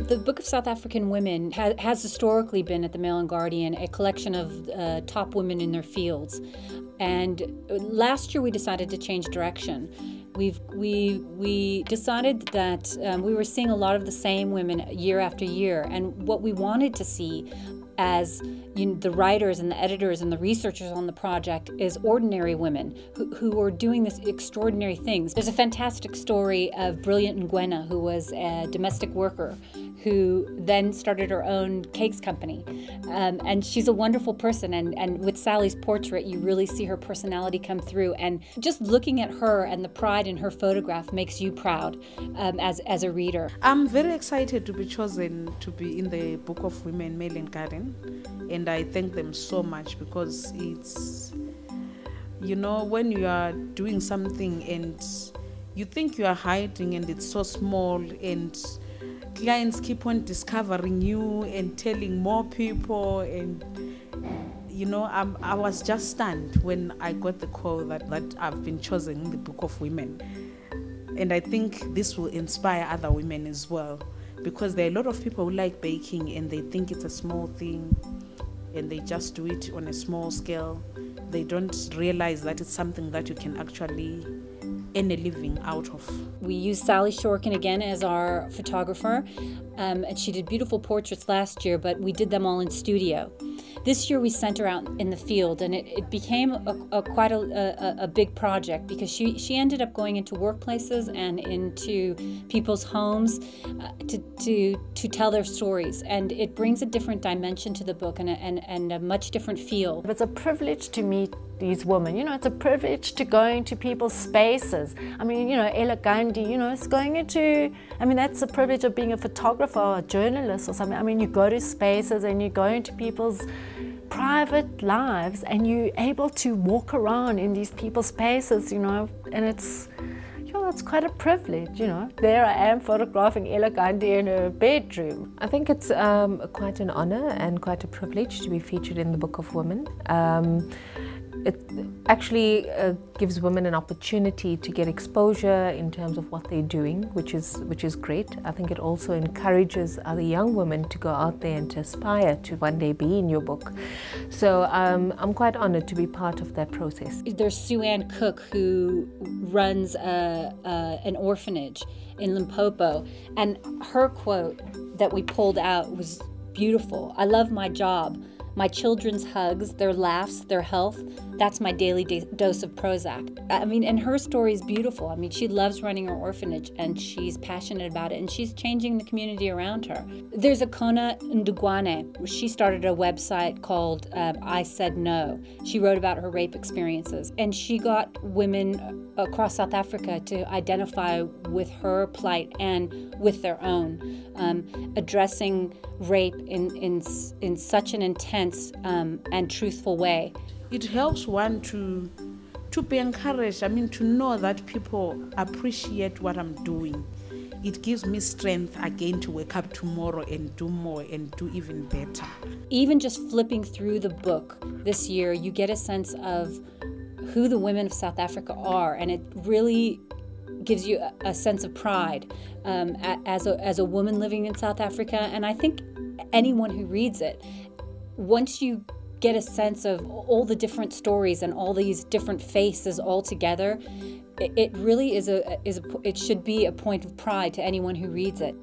The Book of South African Women has historically been at the Mail and Guardian a collection of top women in their fields. And last year we decided to change direction. We decided that we were seeing a lot of the same women year after year, and what we wanted to see as the writers and the editors and the researchers on the project is ordinary women who are doing this extraordinary things. There's a fantastic story of brilliant Ngwenya, who was a domestic worker who then started her own cakes company. And she's a wonderful person, and with Sally's portrait you really see her personality come through, and just looking at her and the pride in her photograph makes you proud as a reader. I'm very excited to be chosen to be in the Book of Women, Mail and Guardian, and I thank them so much, because it's, when you are doing something and you think you are hiding and it's so small, and clients keep on discovering you and telling more people, and I was just stunned when I got the call that I've been chosen in the Book of Women. And I think this will inspire other women as well, because there are a lot of people who like baking and they think it's a small thing and they just do it on a small scale. They don't realize that it's something that you can actually earn a living out of. We used Sally Shorkend again as our photographer, and she did beautiful portraits last year, but we did them all in studio. This year we sent her out in the field, and it became quite a big project, because she ended up going into workplaces and into people's homes to tell their stories, and it brings a different dimension to the book and a much different feel. It's a privilege to meet these women, it's a privilege to go into people's spaces. I mean, Ella Gandhi, it's going into, that's the privilege of being a photographer or a journalist or something. I mean, you go to spaces and you go into people's private lives and you're able to walk around in these people's spaces, and it's quite a privilege, There I am photographing Ella Gandhi in her bedroom. I think it's quite an honor and quite a privilege to be featured in the Book of Women. It actually gives women an opportunity to get exposure in terms of what they're doing, which is great. I think it also encourages other young women to go out there and to aspire to one day be in your book. So I'm quite honored to be part of that process. There's Sue Ann Cook, who runs an orphanage in Limpopo, and her quote that we pulled out was beautiful. "I love my job. My children's hugs, their laughs, their health, that's my daily dose of Prozac." And her story is beautiful. She loves running her orphanage and she's passionate about it, and she's changing the community around her. There's Akona Ndugwane. She started a website called I Said No. She wrote about her rape experiences, and she got women across South Africa to identify with her plight and with their own, addressing rape in such an intense and truthful way. It helps one to be encouraged, to know that people appreciate what I'm doing. It gives me strength again to wake up tomorrow and do more and do even better. Even just flipping through the book this year, you get a sense of who the women of South Africa are, and it really gives you a sense of pride as a woman living in South Africa. And I think anyone who reads it, once you get a sense of all the different stories and all these different faces all together, it really is it should be a point of pride to anyone who reads it.